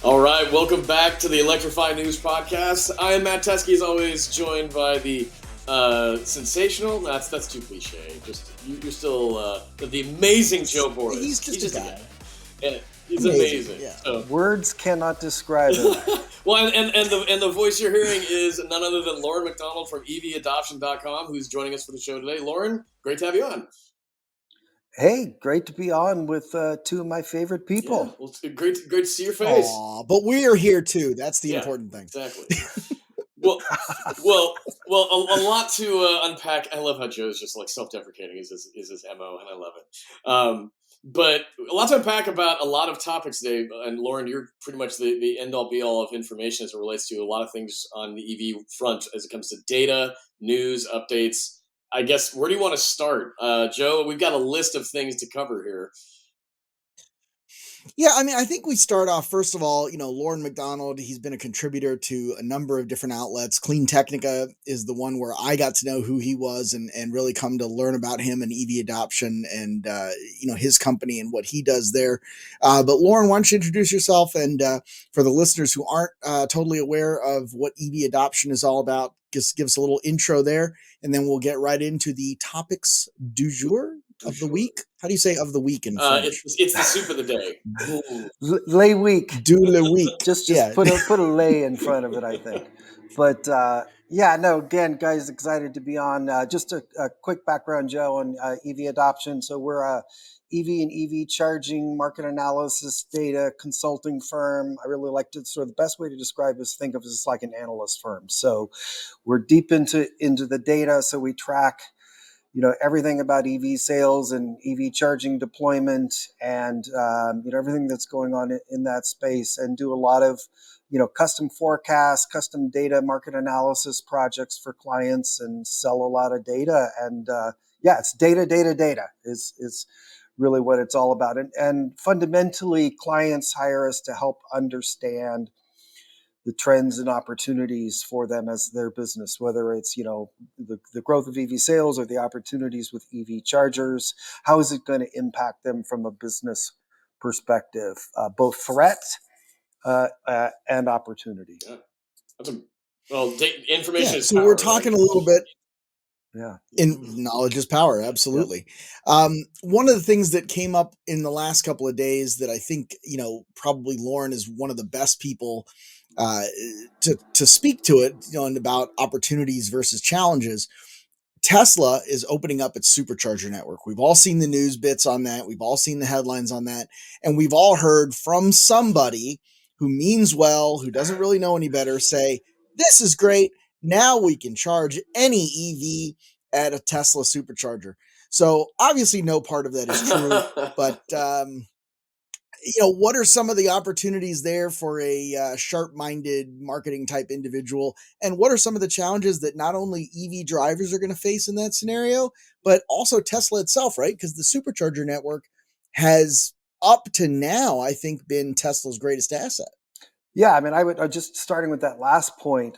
All right, welcome back to the Electrify News Podcast. I am Matt Teske, as always, joined by the sensational. That's too cliche. Just you're still the amazing Joe Borrás. He's just a guy. Yeah, he's amazing. Yeah. So. Words cannot describe it. Well, and the voice you're hearing is none other than Loren McDonald from evadoption.com, who's joining us for the show today. Loren, great to have you on. Hey, great to be on with two of my favorot people. Yeah, well, it's great to see your face. Aww, but we are here too. That's the important thing. Exactly. well, a lot to unpack. I love how Joe's just like self-deprecating is his MO, and I love it. But a lot to unpack about a lot of topics today. And Loren, you're pretty much the end-all be-all of information as it relates to a lot of things on the EV front as it comes to data, news, updates. I guess, where do you want to start? Joe, we've got a list of things to cover here. Yeah, I mean, I think we start off, first of all, Loren McDonald, he's been a contributor to a number of different outlets. Clean Technica is the one where I got to know who he was and really come to learn about him and EV adoption and, his company and what he does there. But Loren, why don't you introduce yourself? And for the listeners who aren't totally aware of what EV adoption is all about, just give us a little intro there, and then we'll get right into the topics du jour of the week. How do you say of the week in French? It's the soup of the day. Lay week. Du le week. Just put a lay in front of it, I think. But again, guys, excited to be on. Just a quick background, Joe, on EV adoption. So we're a EV and EV charging market analysis data consulting firm. I really like to the best way to describe is think of it as like an analyst firm. So we're deep into the data. So we track everything about EV sales and EV charging deployment and, everything that's going on in that space, and do a lot of, custom forecasts, custom data market analysis projects for clients, and sell a lot of data. And it's data is really what it's all about. And fundamentally, clients hire us to help understand the trends and opportunities for them as their business, whether it's, the growth of EV sales or the opportunities with EV chargers. How is it going to impact them from a business perspective, both threat and opportunity? Yeah. Information is so power, we're talking right? A little bit. Yeah. In knowledge is power. Absolutely. Yep. One of the things that came up in the last couple of days that I think, probably Loren is one of the best people to speak to it, and about opportunities versus challenges. Tesla is opening up its supercharger network. We've all seen the news bits on that. We've all seen the headlines on that. And we've all heard from somebody who means well, who doesn't really know any better, say, this is great. Now we can charge any EV at a Tesla supercharger. So obviously no part of that is true, but what are some of the opportunities there for a sharp-minded marketing type individual? And what are some of the challenges that not only EV drivers are going to face in that scenario, but also Tesla itself, right? Because the supercharger network has up to now, I think, been Tesla's greatest asset. Yeah, I mean, I would just starting with that last point.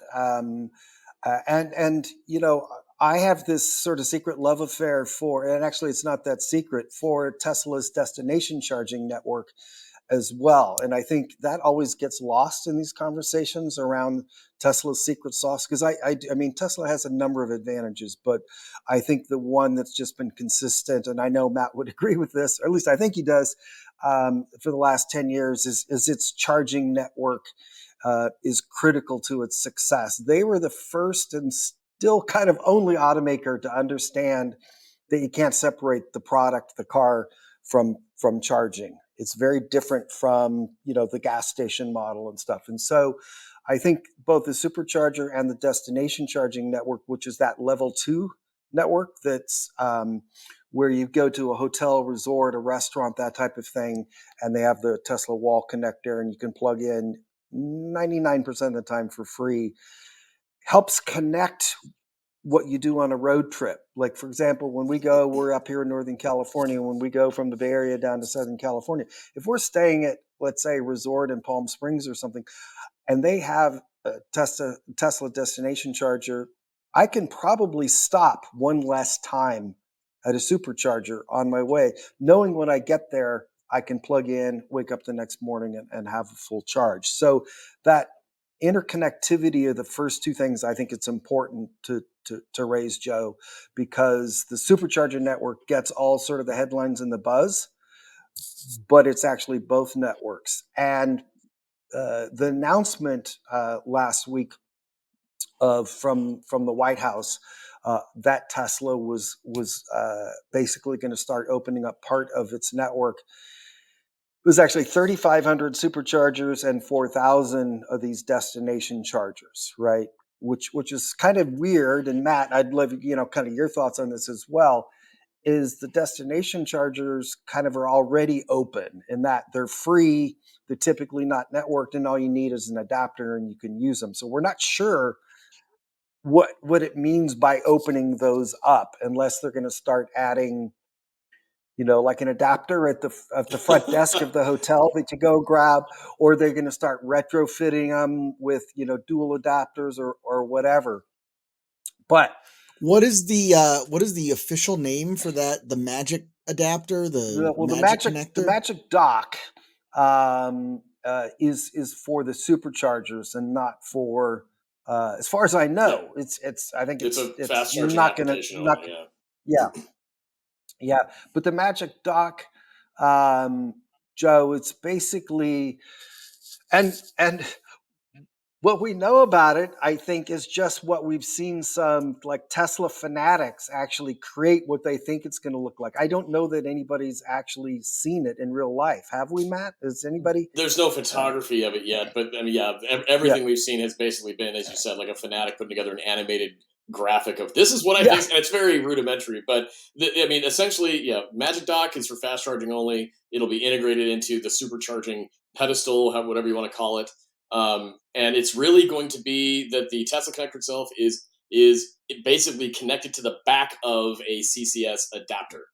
I have this sort of secret love affair and actually it's not that secret, for Tesla's destination charging network as well. And I think that always gets lost in these conversations around Tesla's secret sauce. Because I mean, Tesla has a number of advantages, but I think the one that's just been consistent, and I know Matt would agree with this, or at least I think he does, for the last 10 years is its charging network is critical to its success. They were the first and still kind of only automaker to understand that you can't separate the product, the car, from charging. It's very different from, the gas station model and stuff. And so I think both the supercharger and the destination charging network, which is that level 2 network that's where you go to a hotel, resort, a restaurant, that type of thing, and they have the Tesla wall connector and you can plug in 99% of the time for free, helps connect what you do on a road trip. Like, for example, when we're up here in Northern California, when we go from the Bay Area down to Southern California, if we're staying at, let's say, a resort in Palm Springs or something, and they have a Tesla destination charger, I can probably stop one less time at a supercharger on my way, knowing when I get there, I can plug in, wake up the next morning and have a full charge. So that interconnectivity of the first two things, I think it's important to raise, Joe, because the supercharger network gets all sort of the headlines and the buzz, but it's actually both networks. And the announcement last week from the White House that Tesla was basically going to start opening up part of its network. It was actually 3,500 superchargers and 4,000 of these destination chargers, right? Which is kind of weird. And Matt, I'd love kind of your thoughts on this as well. Is the destination chargers kind of are already open in that they're free, they're typically not networked, and all you need is an adapter and you can use them. So we're not sure what it means by opening those up, unless they're going to start adding, like an adapter at the front desk of the hotel that you go grab, or they're going to start retrofitting them with dual adapters or whatever. But what is the official name for that? The Magic adapter, the Magic connector, the Magic dock is for the superchargers and not for. As far as I know, it's I think it's a fast you're charging not going to application only, yeah. But the Magic dock, Joe, it's basically and what we know about it, I think, is just what we've seen some like Tesla fanatics actually create what they think it's going to look like. I don't know that anybody's actually seen it in real life. Have we, Matt? Is anybody? There's no photography of it yet, but I mean, everything we've seen has basically been, as you said, like a fanatic putting together an animated graphic of this is what I think, and it's very rudimentary. But essentially, Magic Dock is for fast charging only. It'll be integrated into the supercharging pedestal, whatever you want to call it. And it's really going to be that the Tesla connector itself is basically connected to the back of a CCS adapter.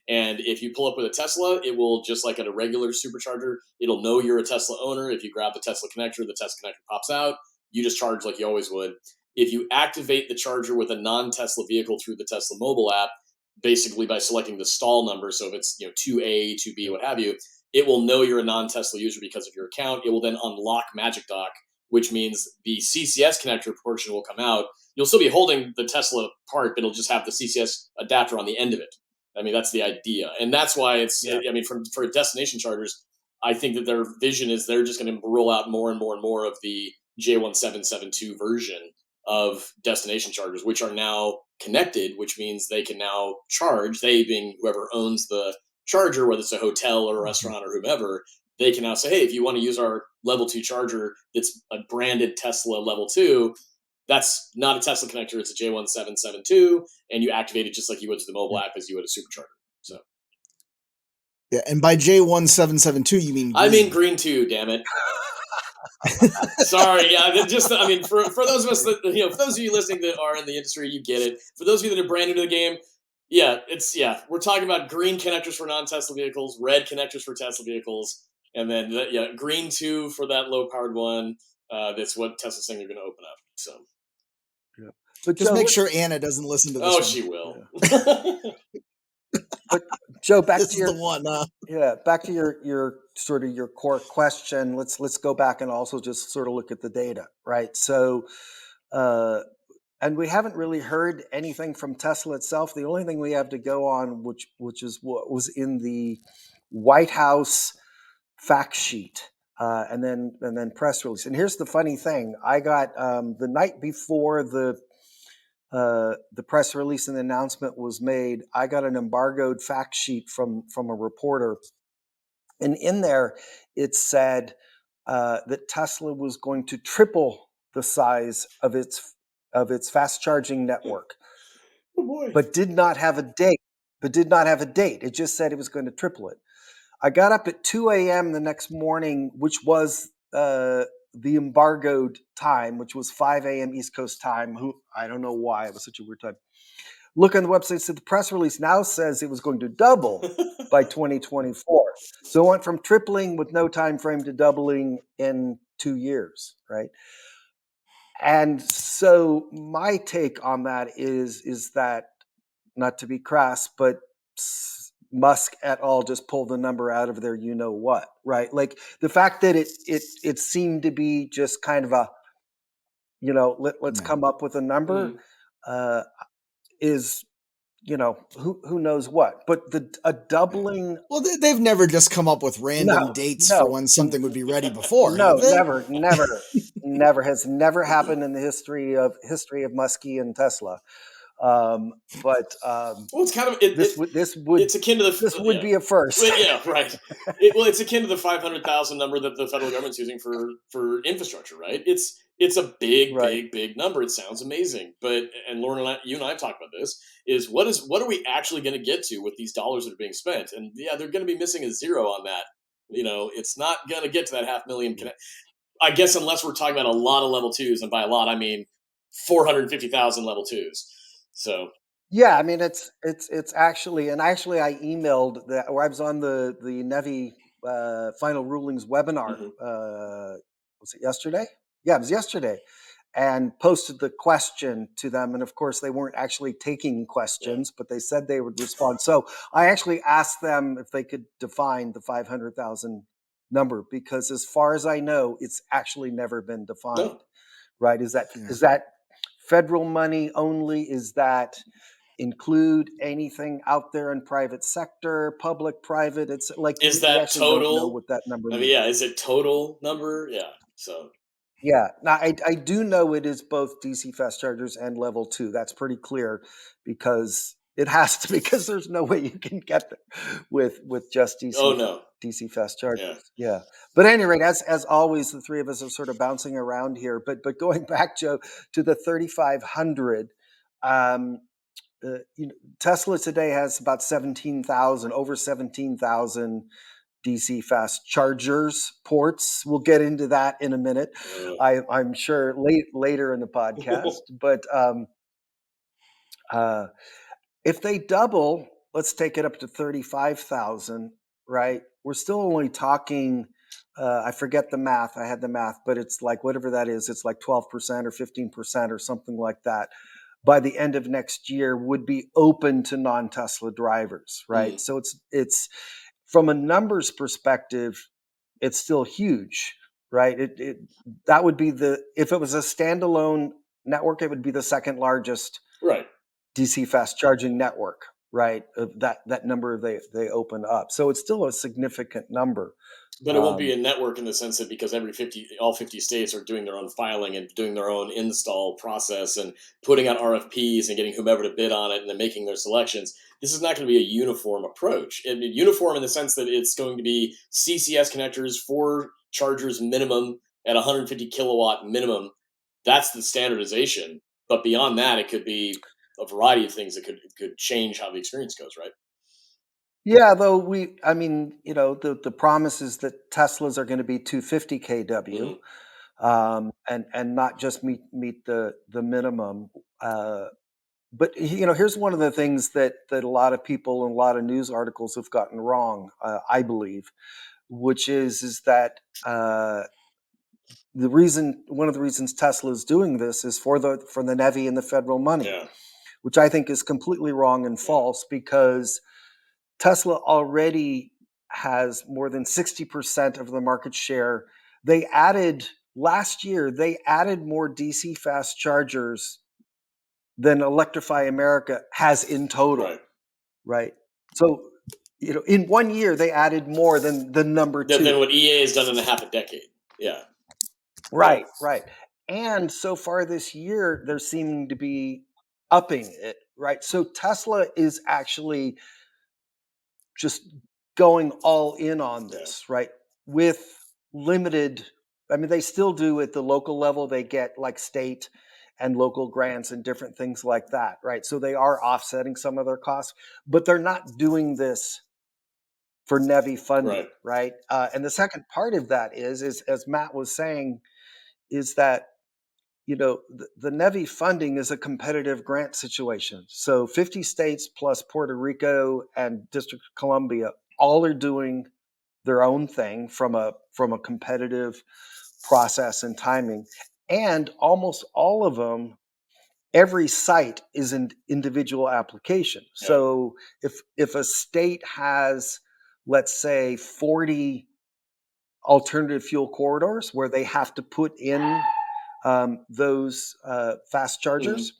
And if you pull up with a Tesla, it will, just like at a regular supercharger, it'll know you're a Tesla owner. If you grab the Tesla connector pops out. You just charge like you always would. If you activate the charger with a non-Tesla vehicle through the Tesla mobile app, basically by selecting the stall number, so if it's 2A, 2B, what have you, it will know you're a non-Tesla user because of your account. It will then unlock Magic Dock, which means the CCS connector portion will come out. You'll still be holding the Tesla part, but it'll just have the CCS adapter on the end of it. I mean, that's the idea. And that's why it's, I mean, for destination chargers, I think that their vision is they're just going to roll out more and more and more of the J1772 version of destination chargers, which are now connected, which means they can now charge, they being whoever owns the charger, whether it's a hotel or a restaurant or whomever, they can now say, hey, if you want to use our level 2 charger that's a branded Tesla level 2, that's not a Tesla connector, it's a J1772, and you activate it just like you would to the mobile app as you would a supercharger. So yeah, and by J1772 you mean green. I mean green too, damn it. Sorry, I mean, for those of us that, for those of you listening that are in the industry, you get it. For those of you that are brand new to the game, we're talking about green connectors for non-Tesla vehicles, red connectors for Tesla vehicles, and then green too for that low-powered one. That's what Tesla's saying they're going to open up. So, but just make sure Anna doesn't listen to this. Oh, she will. But Joe, back this to your is the one. Back to your sort of your core question. Let's go back and also just sort of look at the data, right? So, and we haven't really heard anything from Tesla itself. The only thing we have to go on, which is what was in the White House fact sheet, and then press release. And here's the funny thing: I got the night before the press release and the announcement was made, I got an embargoed fact sheet from a reporter, and in there it said that Tesla was going to triple the size of its fast charging network, but did not have a date. It just said it was going to triple it. I got up at 2 a.m. the next morning, which was the embargoed time, which was 5 a.m. East Coast time. I don't know why. It was such a weird time. Look on the website, said the press release now says it was going to double by 2024. So it went from tripling with no time frame to doubling in 2 years, right? And so my take on that is that, not to be crass, but Musk at all just pulled the number out of there, you know what, right? Like the fact that it seemed to be just kind of a, let's Yeah. come up with a number, Mhm. uh, is, who knows what, but a doubling. Well, they've never just come up with random No, dates for no, when something would be ready before, have no, they? never has never happened in the history of Muskie and Tesla. But Well, it's kind of this would this would it's akin to this would yeah. be a first. Well, yeah, right. It's akin to the 500,000 number that the federal government's using for infrastructure, right? It's a big, Right. big, big number. It sounds amazing, but and Lauren and you and I have talked about this. What are we actually going to get to with these dollars that are being spent? And yeah, they're going to be missing a zero on that. It's not going to get to that 500,000. I guess unless we're talking about a lot of level twos, and by a lot I mean 450,000 level twos. So Yeah, I mean it's actually, and actually I emailed that, or I was on the NEVI final rulings webinar. mhm, Was it yesterday? Yeah, it was yesterday, and posted the question to them. And of course, they weren't actually taking yeah, questions, but they said they would respond. So I actually asked them if they could define the 500,000 number, because as far as I know, it's actually never been defined. no, Right? Is that Yeah. is that federal money only? Is that include anything out there in private sector, public, private? It's like is we that actually don't know total? what that number I mean, means. yeah, is it total number? Yeah. So Yeah, now I do know it is both DC fast chargers and level two. That's pretty clear, because it has to, because there's no way you can get there with just oh no, DC fast yeah, chargers. Yeah, but at any rate, as always, the three of us are sort of bouncing around here. But going back, Joe, to the 3,500. Um, Tesla today has about 17,000, over 17,000 DC fast chargers ports. We'll get into that in a minute. I'm sure later in the podcast. But uh, if they double, let's take it up to 35,000. Right? We're still only talking. I forget the math. I had the math, but it's like whatever that is. It's like 12% or 15% or something like that by the end of next year would be open to non-Tesla drivers, right? mm, So it's from a numbers perspective, it's still huge, right? It that would be if it was a standalone network, it would be the second largest right. DC fast charging network, right? Of that number they open up. So it's still a significant number. But it won't be Um, a network in the sense that because all 50 states are doing their own filing and doing their own install process and putting out RFPs and getting whomever to bid on it and then making their selections. This is not going to be a uniform approach. Uniform in the sense that it's going to be CCS connectors, 4 chargers minimum at 150 kilowatt minimum. That's the standardization. But beyond that, it could be a variety of things that could change how the experience goes. Right. Yeah, though I mean, the promise is that Teslas are going to be 250 kW, Hmm. and not just meet the minimum. But here's one of the things that a lot of people and a lot of news articles have gotten wrong, I believe, which is that one of the reasons Tesla is doing this is for the NEVI and the federal money, Yeah. which I think is completely wrong and Yeah. false, because Tesla already has more than 60% of the market share. Last year, they added more DC fast chargers than Electrify America has in total, Right. right? So, in 1 year, they added more than the number Than two. what EA has done in a half a decade. Yeah. Yeah. Right, right. And so far this year, they're seeming to be upping it, right? So Tesla is actually just going all in on Yeah. this, right? With limited, I mean, they still do at the local level, they get like state and local grants and different things like that, right? So they are offsetting some of their costs, but they're not doing this for NEVI funding, Right. right? And the second part of that is as Matt was saying, is that the NEVI funding is a competitive grant situation. So 50 states plus Puerto Rico and District of Columbia all are doing their own thing from a competitive process and timing, and almost all of them every site is an individual application. Yeah. So if a state has, let's say, 40 alternative fuel corridors where they have to put in those fast chargers,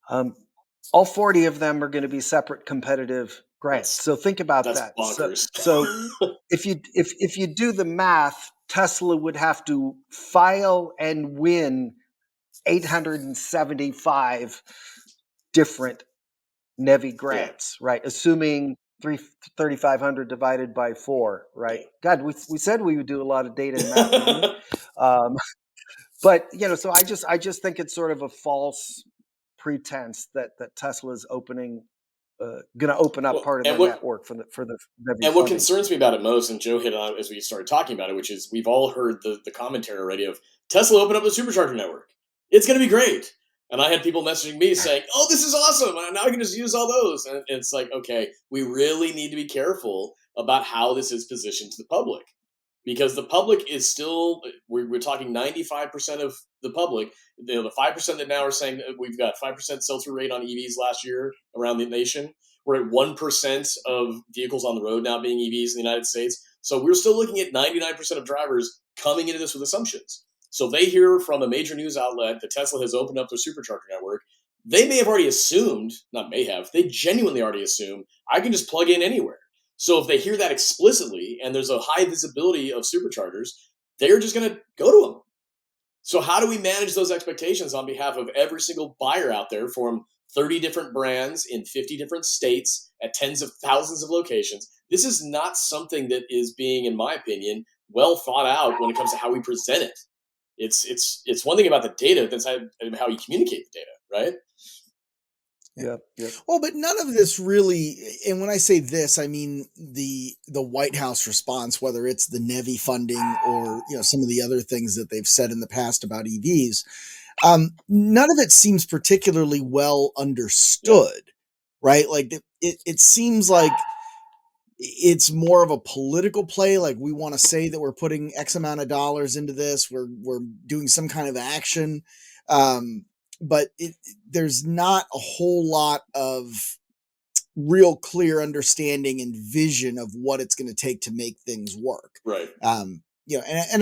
all 40 of them are going to be separate competitive grants. So think about That's that. bonkers. So if you do the math, Tesla would have to file and win 875 different NEVI grants, right? Assuming 3,500 divided by 4, right? God, we said we would do a lot of data and math, didn't we? But so I just think it's sort of a false pretense that Tesla is going to open up part of the network for the NEVI and what concerns me about it most, and Joe hit on it as we started talking about it, which is we've all heard the commentary already of Tesla open up the supercharger network. It's going to be great. And I had people messaging me saying, "Oh, this is awesome! Now I can just use all those." And it's like, okay, we really need to be careful about how this is positioned to the public, because the public is still we're talking 95% of the public. The 5% that now are saying that we've got 5% sell-through rate on EVs last year around the nation. We're at 1% of vehicles on the road now being EVs in the United States. So we're still looking at 99% of drivers coming into this with assumptions. So if they hear from a major news outlet that Tesla has opened up their supercharger network, they may have already assumed, not may have, they genuinely already assume I can just plug in anywhere. So if they hear that explicitly and there's a high visibility of superchargers, they're just going to go to them. So how do we manage those expectations on behalf of every single buyer out there from 30 different brands in 50 different states at tens of thousands of locations? This is not something that is being, in my opinion, well thought out when it comes to how we present it. It's one thing about the data, that's how you communicate the data, right? Yep. Well, but none of this really, and when I say this, I mean the White House response, whether it's the NEVI funding or some of the other things that they've said in the past about EVs. None of it seems particularly well understood, right? Like it seems like it's more of a political play. Like, we want to say that we're putting X amount of dollars into this. We're doing some kind of action. But there's not a whole lot of real clear understanding and vision of what it's going to take to make things work. Right. And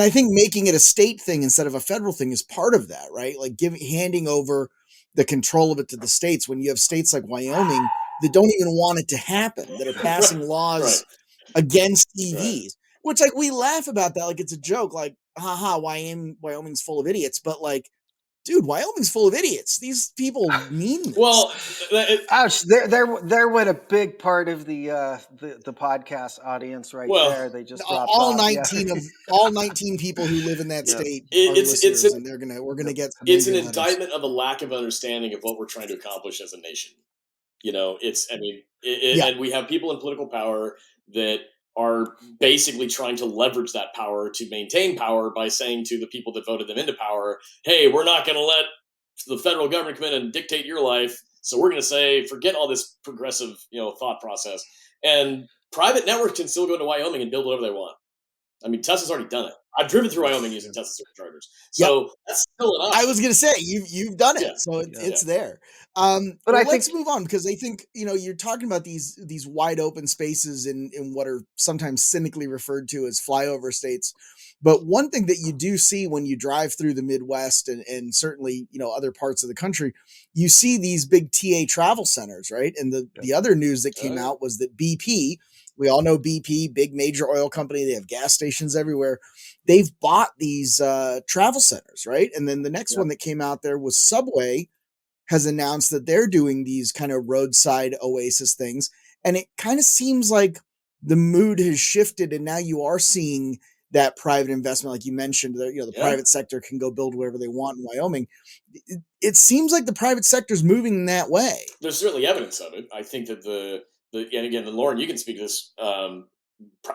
I think making it a state thing instead of a federal thing is part of that, right? Like handing over the control of it to the states, when you have states like Wyoming that don't even want it to happen, that are passing laws against EVs, which, like, we laugh about that like it's a joke, like, haha, Wyoming's full of idiots. But, like, dude, Wyoming's full of idiots. These people mean this. Well, ouch! There went a big part of the podcast audience right there. They just dropped all off. 19 of all 19 people who live in that state are listeners, and we're gonna get some. It's an indictment of a lack of understanding of what we're trying to accomplish as a nation. And we have people in political power that are basically trying to leverage that power to maintain power by saying to the people that voted them into power, "Hey, we're not going to let the federal government come in and dictate your life. So we're going to say, forget all this progressive, thought process." And private networks can still go to Wyoming and build whatever they want. I mean, Tesla's already done it. I've driven through Wyoming using Tesla Superchargers. So that's still an option. I was going to say, you've done it. So it's there. But let's move on, because I think, you're talking about these wide open spaces in what are sometimes cynically referred to as flyover states. But one thing that you do see when you drive through the Midwest and certainly, other parts of the country, you see these big TA travel centers, right? And the other news that came out was that BP, we all know BP, big major oil company, they have gas stations everywhere. They've bought these travel centers, right? And then the next one that came out there was Subway has announced that they're doing these kind of roadside Oasis things. And it kind of seems like the mood has shifted, and now you are seeing that private investment, like you mentioned, the private sector can go build wherever they want in Wyoming. It seems like the private sector is moving in that way. There's certainly evidence of it. I think that and again, Loren, you can speak to this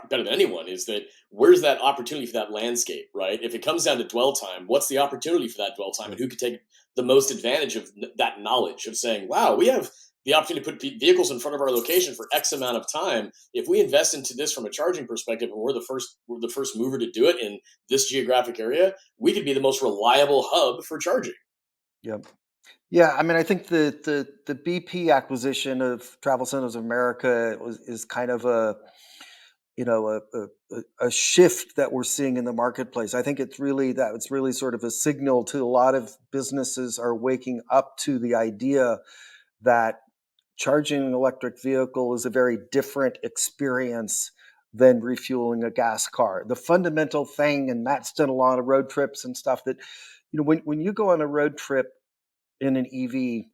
better than anyone, is that where's that opportunity for that landscape, right? If it comes down to dwell time, what's the opportunity for that dwell time, and who could take the most advantage of that knowledge of saying, wow, we have the opportunity to put vehicles in front of our location for X amount of time. If we invest into this from a charging perspective, and we're the first mover to do it in this geographic area, we could be the most reliable hub for charging. Yep. Yeah, I mean, I think the BP acquisition of Travel Centers of America is kind of a a shift that we're seeing in the marketplace. I think it's really sort of a signal to a lot of businesses are waking up to the idea that charging an electric vehicle is a very different experience than refueling a gas car. The fundamental thing, and Matt's done a lot of road trips and stuff that, when you go on a road trip in an EV,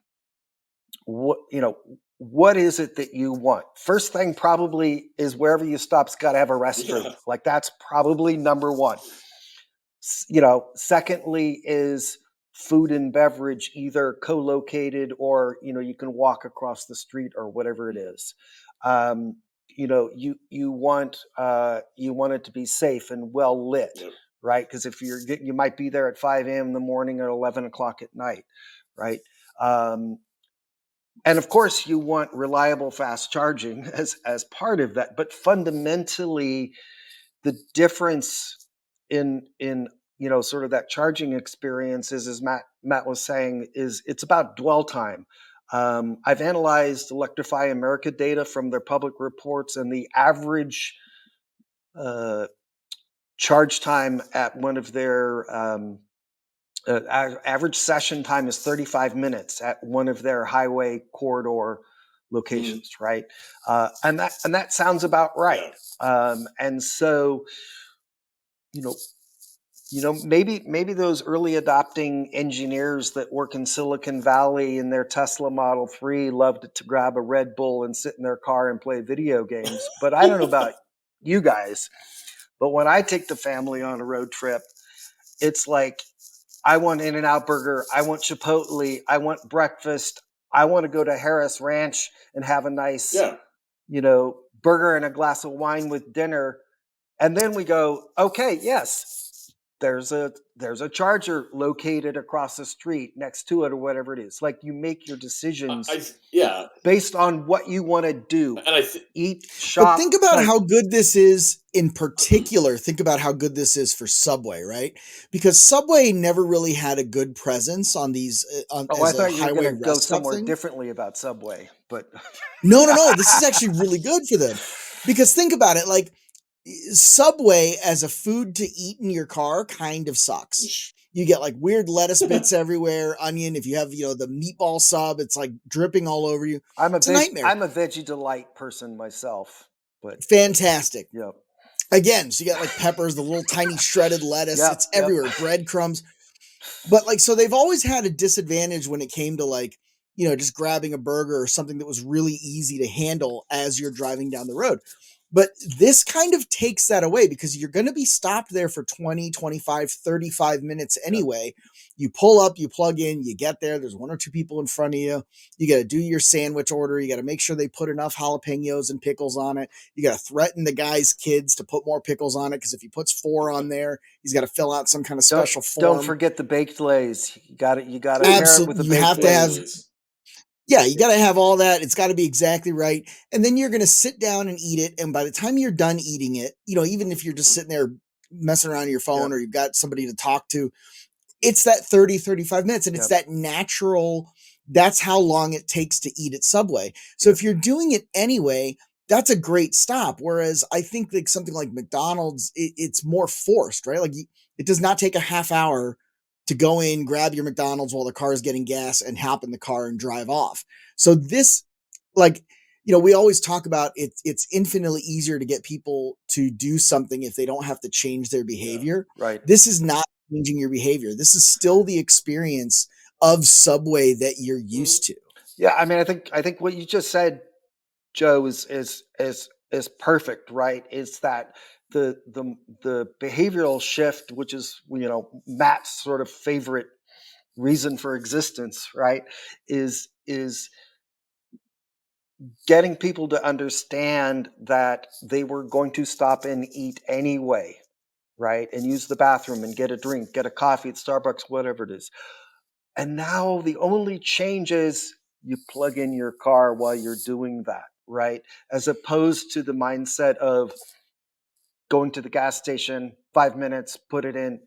what is it that you want? First thing probably is wherever you stop's got to have a restroom. Yeah. Like that's probably number one. Secondly is food and beverage, either co-located or you can walk across the street or whatever it is. Um, you want it to be safe and well lit, Yep. right? Because if you might be there at 5 a.m. in the morning or 11 o'clock at night, right? Um, and of course, you want reliable fast charging as part of that. But fundamentally, the difference in sort of that charging experience is, as Matt was saying, is it's about dwell time. I've analyzed Electrify America data from their public reports, and the average uh, charge time at one of their average session time is 35 minutes at one of their highway corridor locations, right? And that sounds about right. Yeah. And so, you know, maybe those early adopting engineers that work in Silicon Valley in their Tesla Model 3 loved to grab a Red Bull and sit in their car and play video games. But I don't know about you guys, but when I take the family on a road trip, it's like I want In-N-Out Burger, I want Chipotle, I want breakfast, I want to go to Harris Ranch and have a nice, Yeah. burger and a glass of wine with dinner. And then we go, okay, yes, there's a charger located across the street next to it or whatever it is. Like you make your decisions Yeah. based on what you want to do. And Eat, But shop, think about play. how good this is in particular. Think about how good this is for Subway, right? Because Subway never really had a good presence on these Oh, I as a thought you were going highway to go rest stop somewhere thing. differently about Subway, but No, no, no. This is actually really good for them because think about it. Like Subway as a food to eat in your car kind of sucks. You get like weird lettuce bits everywhere, onion. If you have, the meatball sub, it's like dripping all over you. It's a nightmare. I'm a veggie delight person myself, but Fantastic. yeah, Again, so you got like peppers, the little tiny shredded lettuce. yep, It's yep. everywhere, breadcrumbs. But like, so they've always had a disadvantage when it came to like, just grabbing a burger or something that was really easy to handle as you're driving down the road. But this kind of takes that away because you're going to be stopped there for 20, 25, 35 minutes anyway. You pull up, you plug in, you get there. There's one or two people in front of you. You got to do your sandwich order. You got to make sure they put enough jalapenos and pickles on it. You got to threaten the guy's kids to put more pickles on it because if he puts 4 on there, he's got to fill out some kind of special Don't form. forget the baked lays. You got to pair it with the Absolutely, you baked have to have. lays. Yeah, you got to have all that. It's got to be exactly right. And then you're going to sit down and eat it. And by the time you're done eating it, even if you're just sitting there messing around on your phone or you've got somebody to talk to, it's that 30, 35 minutes. And it's that natural, that's how long it takes to eat at Subway. So if you're doing it anyway, that's a great stop. Whereas I think like something like McDonald's, it's more forced, right? Like it does not take a half hour to go in, grab your McDonald's while the car is getting gas and hop in the car and drive off. So this, like, we always talk about it's infinitely easier to get people to do something if they don't have to change their behavior. Yeah, right. This is not changing your behavior. This is still the experience of Subway that you're used to. Yeah, I mean, I think what you just said, Joe, is perfect, right? It's that the behavioral shift, which is Matt's sort of favorite reason for existence, right? Is getting people to understand that they were going to stop and eat anyway, right? And use the bathroom and get a drink, get a coffee at Starbucks, whatever it is. And now the only change is you plug in your car while you're doing that, right? As opposed to the mindset of going to the gas station, 5 minutes, put it in,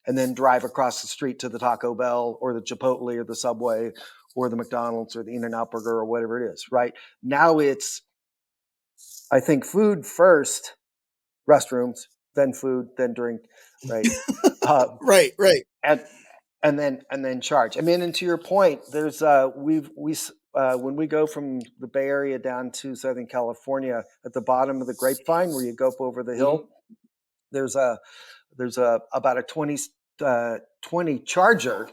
and then drive across the street to the Taco Bell or the Chipotle or the Subway or the McDonald's or the In-N-Out Burger or whatever it is, right? Now it's, I think, food first, restrooms, then food, then drink, right? Right. and and then charge. I mean, and to your point, there's when we go from the Bay Area down to Southern California, at the bottom of the Grapevine, where you go up over the hill, there's a about a 20 charger.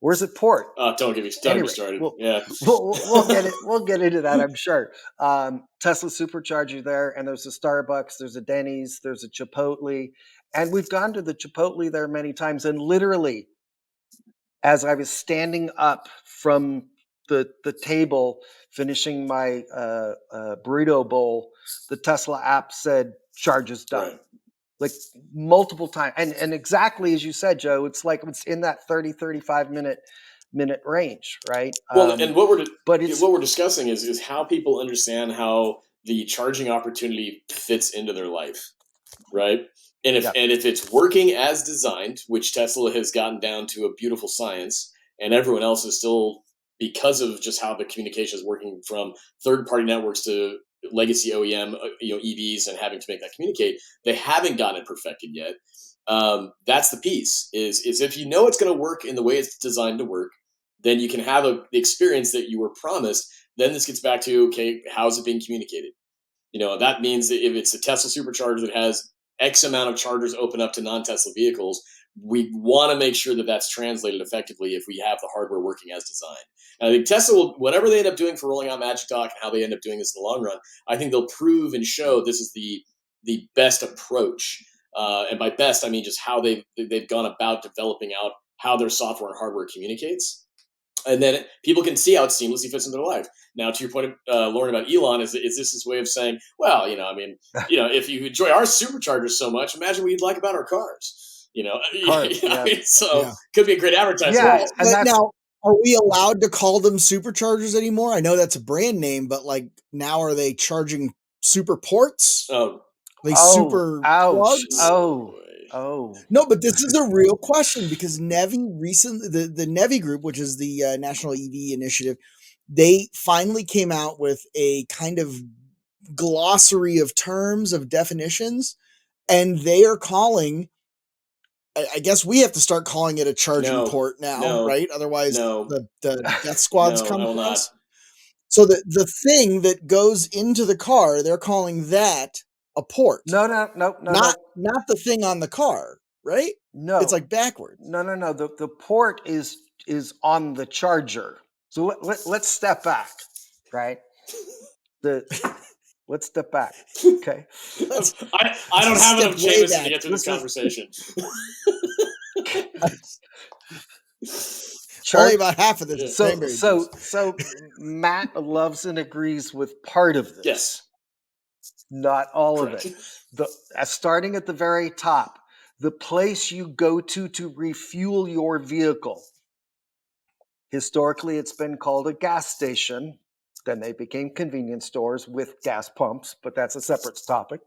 Where's it port? Don't get me started. We'll get into that, I'm sure. Tesla Supercharger there, and there's a Starbucks, there's a Denny's, there's a Chipotle, and we've gone to the Chipotle there many times. And literally, as I was standing up from the table, finishing my burrito bowl, the Tesla app said charge is done. Right. Like multiple times, and exactly as you said, Joe, it's like it's in that 35 minute range, right? Well, and what we're discussing is how people understand how the charging opportunity fits into their life, right? And if it's working as designed, which Tesla has gotten down to a beautiful science, and everyone else is still, because of just how the communication is working from third-party networks to legacy OEM, EVs, and having to make that communicate, they haven't gotten it perfected yet. That's the piece. Is if you know it's going to work in the way it's designed to work, then you can have the experience that you were promised. Then this gets back to, okay, how is it being communicated? That means that if it's a Tesla Supercharger that has X amount of chargers open up to non-Tesla vehicles, we want to make sure that that's translated effectively if we have the hardware working as designed. And I think Tesla will, whatever they end up doing for rolling out Magic Dock and how they end up doing this in the long run, I think they'll prove and show this is the best approach. And by best, I mean just how they've gone about developing out how their software and hardware communicates. And then people can see how it seamlessly fits into their life. Now, to your point, Loren, about Elon, is this his way of saying, well, if you enjoy our superchargers so much, imagine what you'd like about our cars. Could be a great advertising. Yeah, but now, are we allowed to call them superchargers anymore? I know that's a brand name, but like now, are they charging super ports? Super ouch. plugs? Oh. No, but this is a real question because NEVI recently, the NEVI group, which is the National EV Initiative, they finally came out with a kind of glossary of terms, of definitions, and they are calling, I guess we have to start calling it a charging port now, right? Otherwise, the death squads come for us. So the thing that goes into the car, they're calling that a port. No. Not the thing on the car, right? No. It's like backwards. No. The port is on the charger. So let's step back, right? Let's step back. Okay. I don't have enough Jameson to get through this conversation. Only about half of this. So Matt loves and agrees with part of this. Yes. Not all of it. Starting at the very top, the place you go to refuel your vehicle. Historically, it's been called a gas station. Then they became convenience stores with gas pumps, but that's a separate topic.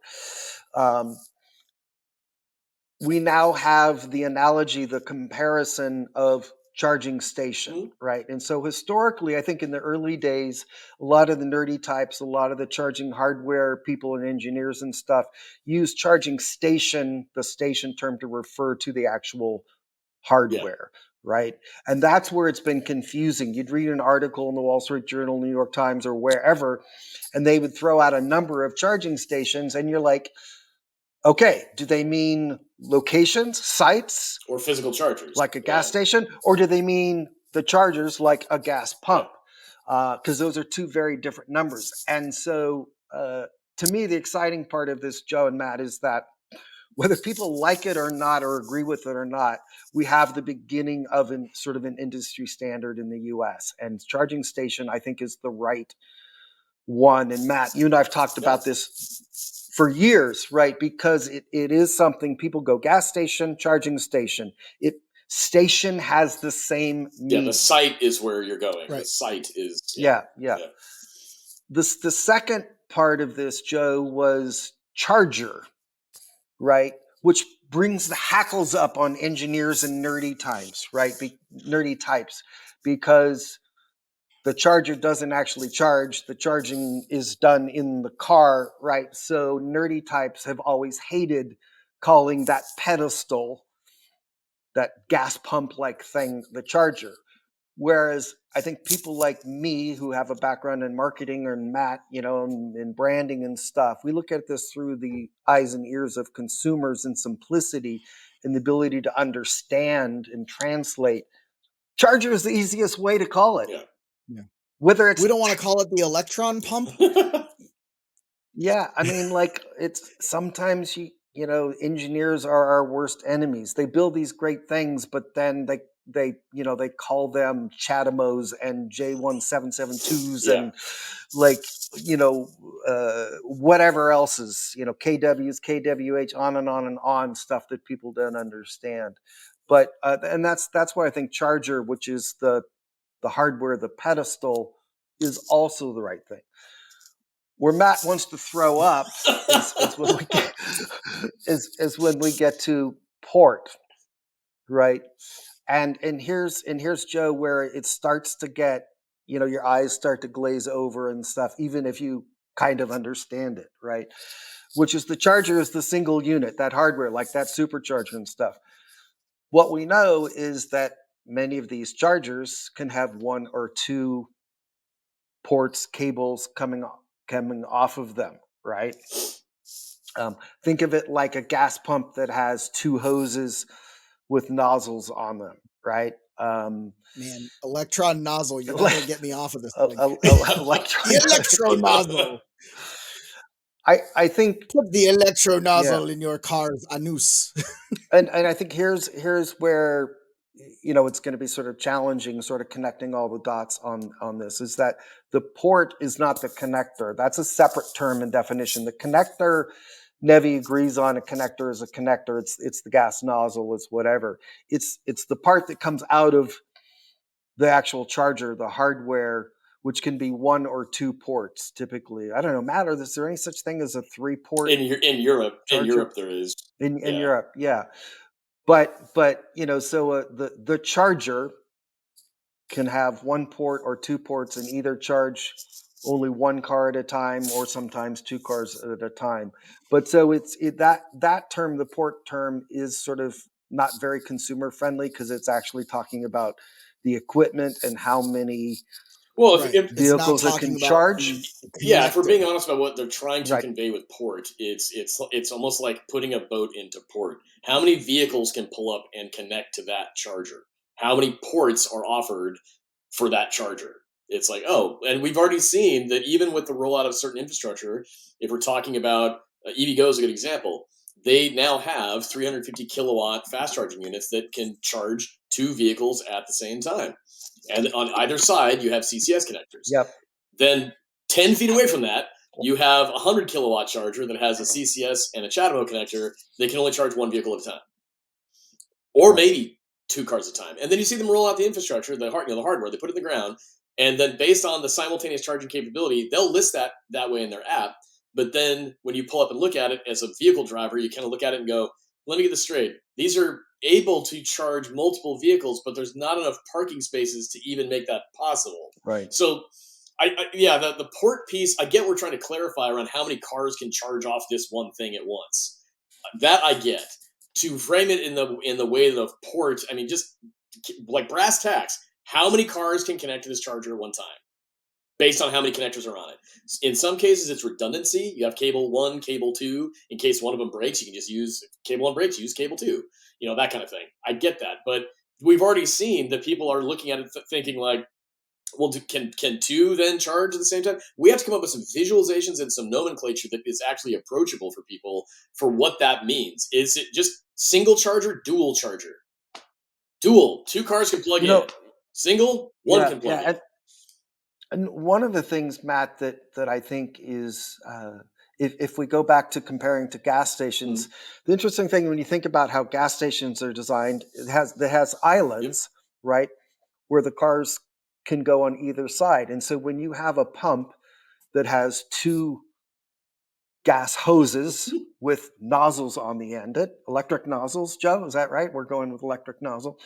We now have the analogy, the comparison of charging station, right? And so historically, I think in the early days, a lot of the nerdy types, a lot of the charging hardware people and engineers and stuff used charging station, the station term, to refer to the actual hardware, right? And that's where it's been confusing. You'd read an article in the Wall Street Journal, New York Times, or wherever, and they would throw out a number of charging stations, and you're like, okay, do they mean locations, sites? Or physical chargers? Like a gas station? Or do they mean the chargers like a gas pump? Because those are two very different numbers. And so to me, the exciting part of this, Joe and Matt, is that whether people like it or not, or agree with it or not, we have the beginning of sort of an industry standard in the US. And charging station, I think, is the right one. And Matt, you and I have talked about this for years, right? Because it is something people go gas station, charging station. Station has the same meaning. Yeah, the site is where you're going. Right. The site is... Yeah. The second part of this, Joe, was charger, right? Which brings the hackles up on engineers and nerdy types, right? Nerdy types, because the charger doesn't actually charge. The charging is done in the car, right? So nerdy types have always hated calling that pedestal, that gas pump like thing, the charger. Whereas I think people like me who have a background in marketing, or Matt, in branding and stuff, we look at this through the eyes and ears of consumers and simplicity and the ability to understand and translate. Charger is the easiest way to call it. Yeah. Yeah. Whether it's We don't want to call it the electron pump. Yeah, I mean, like, it's sometimes engineers are our worst enemies. They build these great things, but then they call them Chatamos and J1772s Yeah. and like whatever else is KWs, KWH, on and on, stuff that people don't understand. But and that's why I think charger, which is the hardware, the pedestal, is also the right thing. Where Matt wants to throw up is when we get is when we get to port, right? And here's Joe, where it starts to get, your eyes start to glaze over and stuff, even if you kind of understand it, right? Which is, the charger is the single unit, that hardware, like that supercharger and stuff. What we know is that many of these chargers can have one or two ports, cables coming off of them, right? Think of it like a gas pump that has two hoses with nozzles on them, right? Man, electron nozzle. You're not going to get me off of this thing. Electron. The electro nozzle. I think Put the electro yeah, nozzle in your car's anus. and I think here's where it's going to be sort of challenging, sort of connecting all the dots on this, is that the port is not the connector. That's a separate term and definition. The connector, Nevi agrees on. A connector is a connector. It's the gas nozzle, it's whatever. It's the part that comes out of the actual charger, the hardware, which can be one or two ports typically. I don't know, Matt, is there any such thing as a 3-port in Europe, charger? there is. In Yeah. Europe, yeah. But so the charger can have one port or two ports and either charge only one car at a time, or sometimes two cars at a time. But so that term, the port term, is sort of not very consumer friendly, because it's actually talking about the equipment and how many Well, Right. if It's not vehicles it talking can about charge. yeah, if we're being connector. honest about what they're trying to Right. convey with port, it's almost like putting a boat into port. How many vehicles can pull up and connect to that charger? How many ports are offered for that charger? It's like, oh, and we've already seen that even with the rollout of certain infrastructure, if we're talking about EVgo is a good example, they now have 350 kilowatt fast charging units that can charge two vehicles at the same time. And on either side, you have CCS connectors. Yep. Then 10 feet away from that, you have a 100 kilowatt charger that has a CCS and a Chatamo connector. They can only charge one vehicle at a time, or maybe two cars at a time. And then you see them roll out the infrastructure, the hardware. They put it in the ground, and then based on the simultaneous charging capability, they'll list that way in their app. But then when you pull up and look at it as a vehicle driver, you kind of look at it and go, "Let me get this straight. These are able to charge multiple vehicles, but there's not enough parking spaces to even make that possible." Right. So the port piece, I get we're trying to clarify around how many cars can charge off this one thing at once. That I get. To frame it in the way of port, I mean, just like brass tacks, how many cars can connect to this charger at one time, based on how many connectors are on it? In some cases, it's redundancy. You have cable 1, cable 2. In case one of them breaks, you can just use cable 1 breaks, use cable 2. That kind of thing. I get that, but we've already seen that people are looking at it thinking like, well, can two then charge at the same time? We have to come up with some visualizations and some nomenclature that is actually approachable for people for what that means. Is it just single charger, dual charger? Dual, two cars can plug in. Single, one can plug in. And one of the things, Matt, that I think is, if we go back to comparing to gas stations, the interesting thing when you think about how gas stations are designed, it has islands, right, where the cars can go on either side. And so when you have a pump that has two gas hoses with nozzles on the end. Electric nozzles, Joe, is that right? We're going with electric nozzle.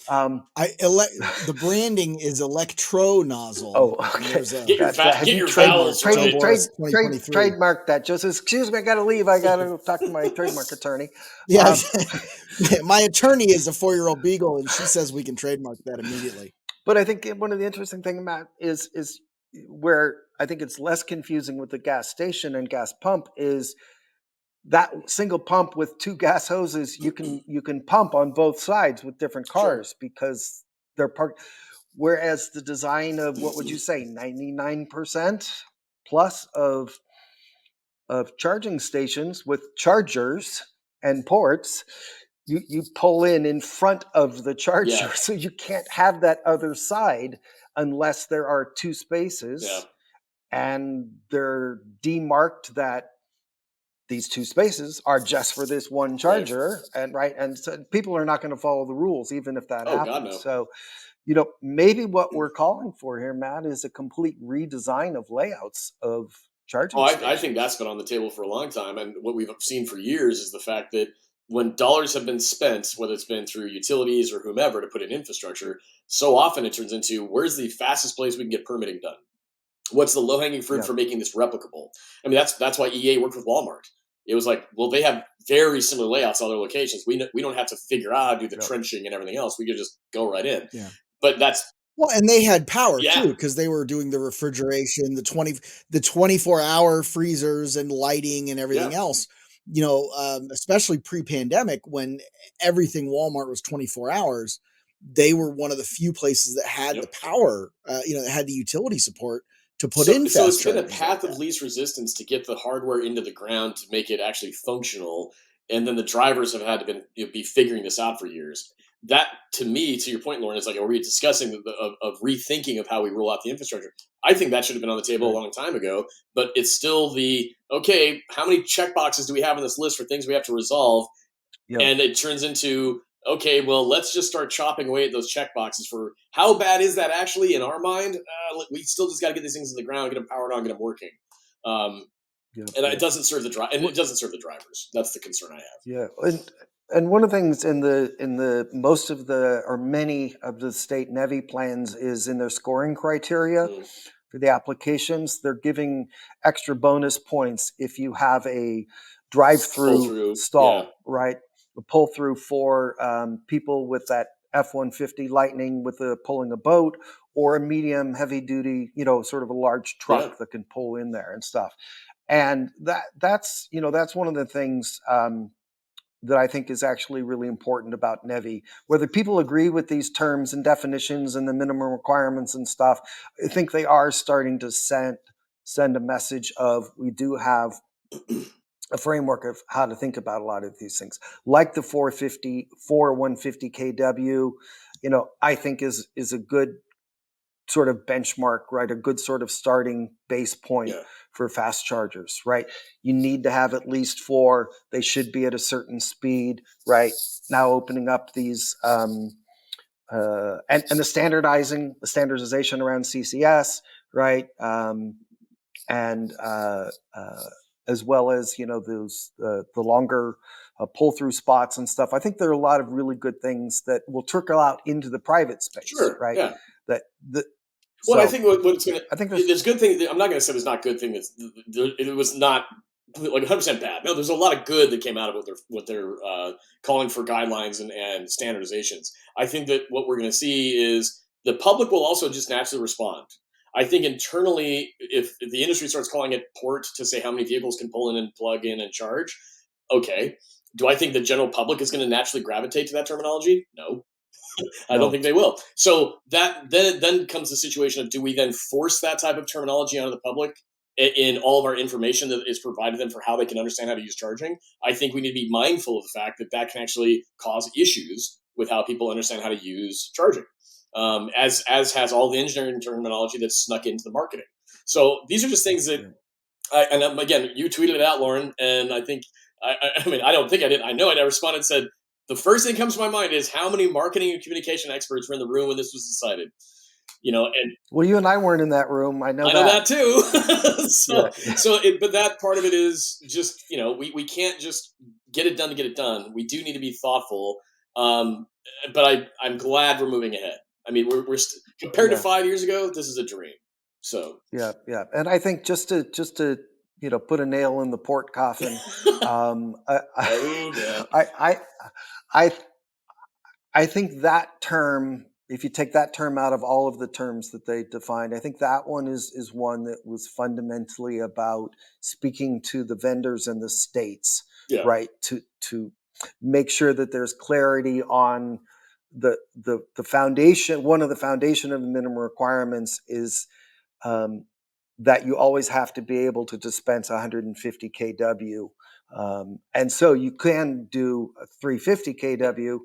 The branding is electro nozzle. Oh, And okay. there's a Get Have you your vowels right. Borrás 2023. trademarked that? Joe says, "Excuse me, I got to leave. I got to talk to my trademark attorney." Yeah, my attorney is a 4-year-old beagle, and she says we can trademark that immediately. But I think one of the interesting things, Matt, is where I think it's less confusing with the gas station and gas pump is that single pump with 2 gas hoses. You can pump on both sides with different cars because they're parked. Whereas the design of, what would you say, 99% plus of charging stations with chargers and ports, you pull in front of the charger, Yeah. so you can't have that other side unless there are 2 spaces, Yeah. and they're demarked that these 2 spaces are just for this one charger, and so people are not going to follow the rules even if that Oh, happens. God, no. So, maybe what we're calling for here, Matt, is a complete redesign of layouts of charging Oh, stations. I think that's been on the table for a long time. And what we've seen for years is the fact that when dollars have been spent, whether it's been through utilities or whomever to put in infrastructure, so often it turns into where's the fastest place we can get permitting done? What's the low hanging fruit Yeah. for making this replicable? I mean, that's why EA worked with Walmart. It was like, well, they have very similar layouts on their locations. We don't have to figure out how to do the Yep. trenching and everything else. We could just go right in. Yeah. But that's Well, and they had power Yeah. too, because they were doing the refrigeration, the 24-hour freezers and lighting and everything else. Especially pre-pandemic when everything Walmart was 24 hours, they were one of the few places that had the power, that had the utility support to put in So fast it's been a chargers path like of that. least resistance to get the hardware into the ground to make it actually functional, and then the drivers have had to be figuring this out for years. That, to me, to your point, Lauren, is like, are we discussing of rethinking of how we roll out the infrastructure? I think that should have been on the table a long time ago, but it's still okay, how many check boxes do we have on this list for things we have to resolve? Yep. And it turns into, okay, well, let's just start chopping away at those check boxes for how bad is that actually in our mind? We still just got to get these things in the ground, get them powered on, get them working. And it doesn't serve it doesn't serve the drivers. That's the concern I have. Yeah, and one of the things in the most of the, or many of the state NEVI plans is in their scoring criteria for the applications. They're giving extra bonus points if you have a drive-through Pull-through, stall, right? A pull-through for people with that F-150 Lightning with pulling a boat, or a medium heavy-duty, sort of a large truck that can pull in there and stuff. And that's one of the things that I think is actually really important about NEVI. Whether people agree with these terms and definitions and the minimum requirements and stuff, I think they are starting to send a message of, we do have a framework of how to think about a lot of these things, like the 150 kW. I think is a good sort of benchmark, right? A good sort of starting base point for fast chargers, right? You need to have at least 4. They should be at a certain speed, right? Now opening up these and the standardization around CCS, right? As well as those the longer pull through spots and stuff. I think there are a lot of really good things that will trickle out into the private space, right? Yeah. So, I think what it's going to. I think there's good things. I'm not going to say there's not good thing. It was not like 100% bad. No, there's a lot of good that came out of what they're calling for guidelines and standardizations. I think that what we're going to see is the public will also just naturally respond. I think internally, if the industry starts calling it port to say how many vehicles can pull in and plug in and charge, okay. Do I think the general public is going to naturally gravitate to that terminology? No. I don't think they will. So that then comes the situation of, do we then force that type of terminology onto the public in all of our information that is provided them for how they can understand how to use charging? I think we need to be mindful of the fact that can actually cause issues with how people understand how to use charging, as has all the engineering terminology that's snuck into the marketing. So these are just things that, again, you tweeted it out, Lauren, and I think, I mean, I don't think I did. I know I responded and said, the first thing that comes to my mind is how many marketing and communication experts were in the room when this was decided. And Well, you and I weren't in that room. I know I know that that. too. But that part of it is just, we can't just get it done to get it done. We do need to be thoughtful. Um, but I'm glad we're moving ahead. I mean, compared to Yeah, 5 years ago, this is a dream. So, yeah. And I think just to put a nail in the port coffin. Um, I, oh man, I, I, I, I think that term, if you take that term out of all of the terms that they defined, I think that one is one that was fundamentally about speaking to the vendors and the states, yeah, right? To make sure that there's clarity on the foundation. One of the foundation of the minimum requirements is um, that you always have to be able to dispense 150 kW. And so you can do a 350 kW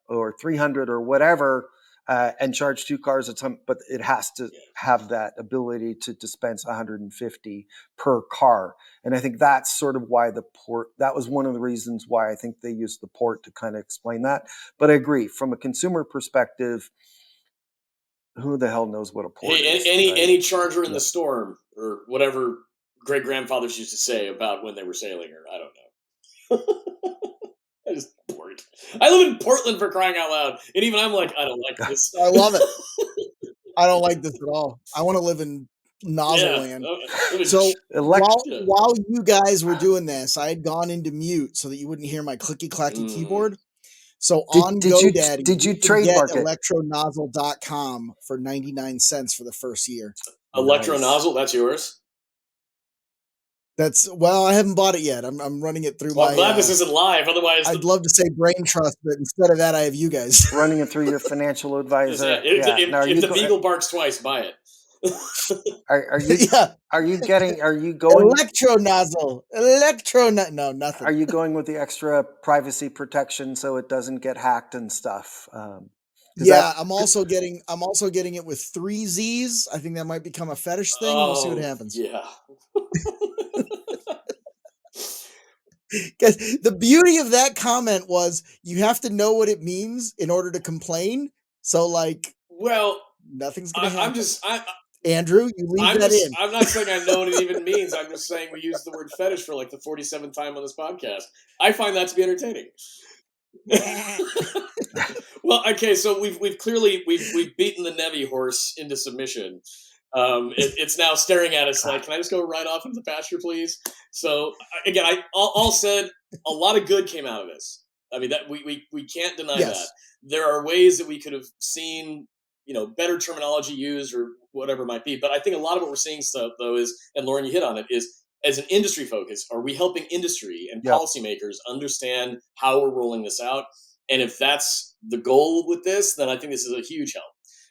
or 300 or whatever and charge two cars at some, but it has to yeah. have that ability to dispense 150 per car. And I think that's sort of why the port, that was one of the reasons why I think they used the port to kind of explain that. But I agree, from a consumer perspective, who the hell knows what a port Hey, is, any right? any charger in Yeah. the storm, or whatever great grandfathers used to say about when they were sailing, or I don't know. I just bored. I live in Portland, for crying out loud, and even I'm like, I don't like this. I love it. I don't like this at all. I want to live in nozzle Yeah, land. I mean, So Elect yeah. while you guys were doing this, I had gone into mute so that you wouldn't hear my clicky clacky Mhm. keyboard. So did on did you GoDaddy, did you you can get trademark it? electronozzle.com for 99 cents for the first year. Electro Nice. nozzle, that's yours. Well, I haven't bought it yet. I'm running it through Well, I'm my glad this isn't live. Otherwise, I'd love to say brain trust, but instead of that I have you guys. Running it through your financial yeah, advisor. Yeah. Now, if the beagle barks twice, buy it. are you Yeah. are you getting are you going No, are nothing. you going with the extra privacy protection so it doesn't get hacked and stuff? Because Yeah, that I'm also getting it with 3 Z's. I think that might become a fetish thing. We'll see what Oh happens. yeah. 'Cause the beauty of that comment was you have to know what it means in order to complain. So like Well, nothing's gonna I'm happen. just I Andrew, you leave that in. I'm not saying I know what it even means. I'm just saying we use the word fetish for like the 47th time on this podcast. I find that to be entertaining. Well, okay, so we've clearly we've beaten the Nevi horse into submission. It's now staring at us like, can I just go right off into the pasture, please? So again, all said, a lot of good came out of this. I mean, that we can't deny that. Yes. There are ways that we could have seen, better terminology used or whatever it might be. But I think a lot of what we're seeing stuff though is, and Lauren, you hit on it, is as an industry focus, are we helping industry and Yep. policymakers understand how we're rolling this out? And if that's the goal with this, then I think this is a huge help.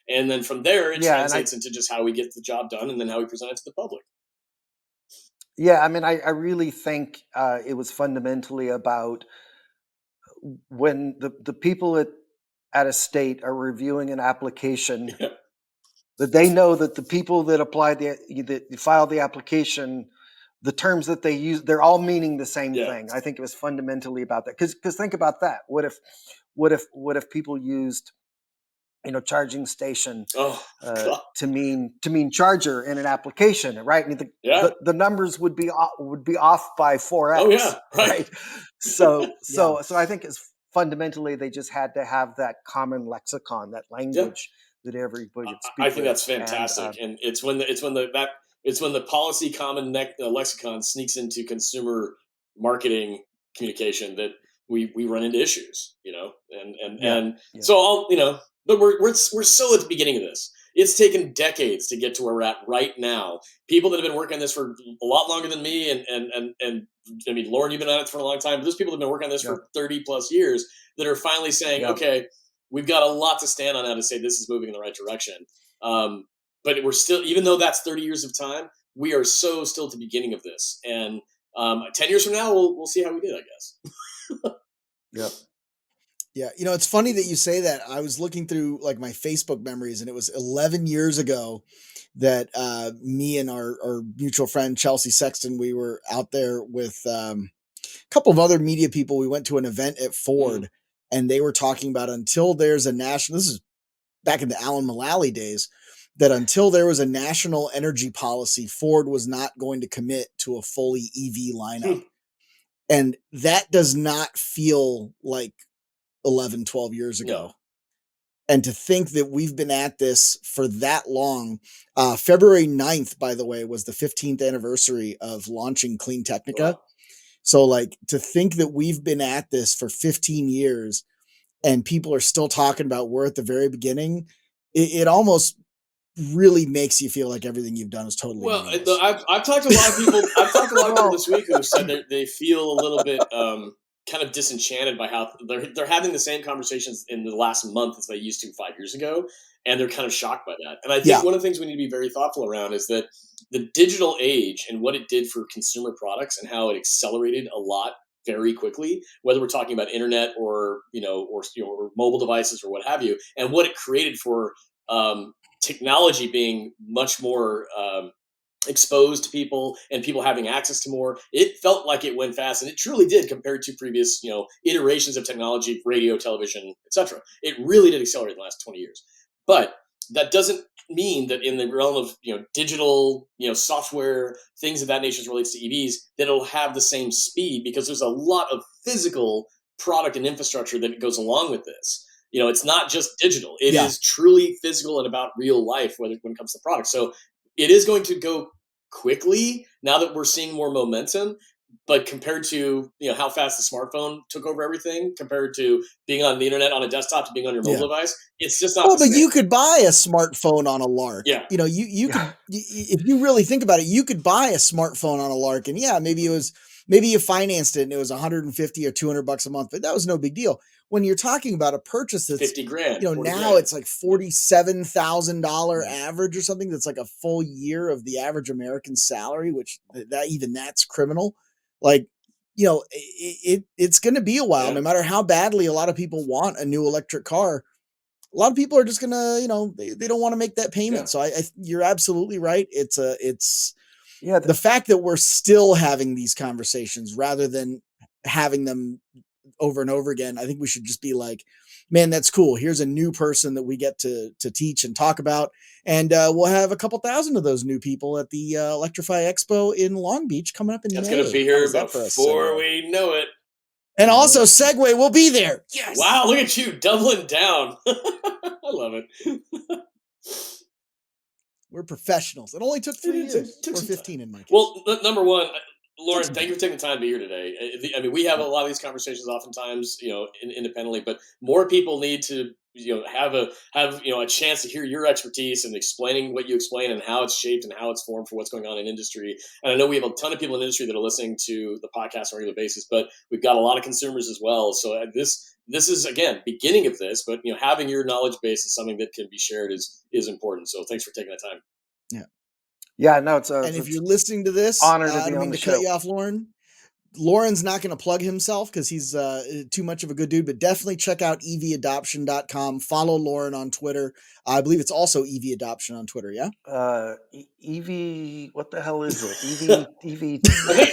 And then from there, it Yeah, and translates into just how we get the job done, and then how we present it to the public. I mean, I really think it was fundamentally about when the people at a state are reviewing an application, Yeah, that they know that the people that that filed the application, the terms that they use, they're all meaning the same yeah. thing. I think it was fundamentally about that. Because think about that. What if people used charging station Oh God, to mean charger in an application, right? I mean, yeah. the numbers would be off by Oh 4x, yeah, right. right? So Yeah. so so I think it's fundamentally they just had to have that common lexicon, that Yeah, language that everybody could I speak think with, that's and fantastic, and it's when the policy common lexicon sneaks into consumer marketing communication that we run into issues, yeah, and yeah, so but we're still at the beginning of this. It's taken decades to get to where we're at right now. People that have been working on this for a lot longer than me, and I mean, Lauren, you've been on it for a long time, but there's people that have been working on this yeah, for 30 plus years that are finally saying, yeah. okay, we've got a lot to stand on now to say this is moving in the right direction. Um, but we're still, even though that's 30 years of time, we are still at the beginning of this. And 10 years from now, we'll see how we did, I guess. Yep. Yeah, it's funny that you say that. I was looking through like my Facebook memories, and it was 11 years ago that me and our mutual friend Chelsea Sexton, we were out there with a couple of other media people. We went to an event at Mhm. Ford, and they were talking about until there's a national. This is back in the Alan Mulally days, that until there was a national energy policy, Ford was not going to commit to a fully EV lineup. And that does not feel like 11, 12 years ago. No. And to think that we've been at this for that long, February 9th, by the way, was the 15th anniversary of launching Clean Technica. Wow. So like to think that we've been at this for 15 years and people are still talking about we're at the very beginning, it almost really makes you feel like everything you've done is totally Well, meaningless. I've talked to a lot of people. I've talked to a lot of people this week who said they feel a little bit kind of disenchanted by how they're having the same conversations in the last month as they used to 5 years ago, and they're kind of shocked by that. And I think one of the things we need to be very thoughtful around is that the digital age and what it did for consumer products and how it accelerated a lot very quickly, whether we're talking about internet or or mobile devices or what have you, and what it created for technology being much more exposed to people and people having access to more. It felt like it went fast, and it truly did compared to previous iterations of technology, radio, television, etc. It really did accelerate in the last 20 years. But that doesn't mean that in the realm of digital software, things of that nature as relates to EVs, that it'll have the same speed, because there's a lot of physical product and infrastructure that goes along with this. It's not just digital. It is truly physical and about real life when it comes to products. So it is going to go quickly now that we're seeing more momentum. But compared to how fast the smartphone took over everything, compared to being on the internet on a desktop to being on your mobile device, it's just not. Well, but you could buy a smartphone on a lark. Yeah. You could, if you really think about it, you could buy a smartphone on a lark, and maybe you financed it and it was $150 or $200 a month, but that was no big deal. When you're talking about a purchase that's $50,000, now $40,000. It's like $47,000 average or something. That's like a full year of the average American salary, which that's criminal. Like, it's going to be a while, no matter how badly a lot of people want a new electric car. A lot of people are just going to, they don't want to make that payment. So you're absolutely right. It's the fact that we're still having these conversations rather than having them over and over again. I think we should just be like, man, that's cool. Here's a new person that we get to teach and talk about. And we'll have a couple thousand of those new people at the Electrify Expo in Long Beach coming up in May. That's going to be here before we know it. And also Segway will be there. Yes. Wow, look at you doubling down. I love it. We're professionals. It only took 3 years. Or 15 in my case. Well, number one, Loren, thank you for taking the time to be here today. I mean, we have a lot of these conversations oftentimes, independently, but more people need to, have a chance to hear your expertise and explaining what you explain and how it's shaped and how it's formed for what's going on in industry. And I know we have a ton of people in industry that are listening to the podcast on a regular basis, but we've got a lot of consumers as well. So this is, again, beginning of this, but having your knowledge base is something that can be shared is important. So thanks for taking the time. Yeah, no, it's and if you're listening to this, honor to I be don't on mean the to show. cut you off, Loren. Loren's not going to plug himself because he's too much of a good dude, but definitely check out evadoption.com. Follow Loren on Twitter. I believe it's also EV Adoption on Twitter, yeah? EV, what the hell is it? EV.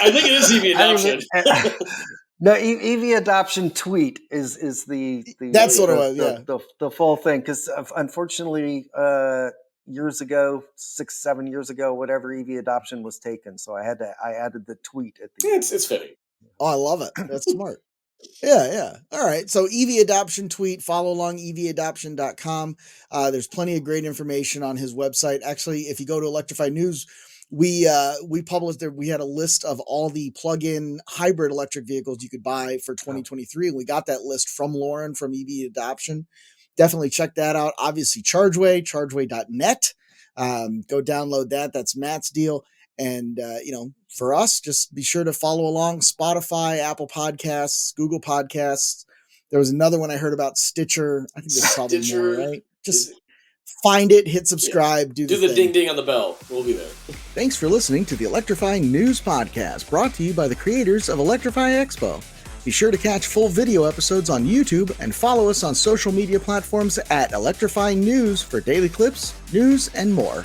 I think it is EV Adoption. No, EV Adoption tweet is the That's what it was, yeah. The full thing, because unfortunately, years ago, 6-7 years ago, whatever, EV adoption was taken, so I added the tweet at the end. It's fitting. Oh, I love it. That's smart. Yeah. All right. So EV Adoption tweet, follow along evadoption.com. There's plenty of great information on his website. Actually, if you go to Electrify News, we published there. We had a list of all the plug-in hybrid electric vehicles you could buy for 2023. And we got that list from Loren from EV Adoption. Definitely check that out. Obviously, chargeway.net. Go download that. That's Matt's deal. And, for us, just be sure to follow along Spotify, Apple Podcasts, Google Podcasts. There was another one I heard about, Stitcher. I think there's probably more, right? Just find it, hit subscribe, do the ding ding on the bell. We'll be there. Thanks for listening to the Electrifying News Podcast, brought to you by the creators of Electrify Expo. Be sure to catch full video episodes on YouTube and follow us on social media platforms at Electrifying News for daily clips, news, and more.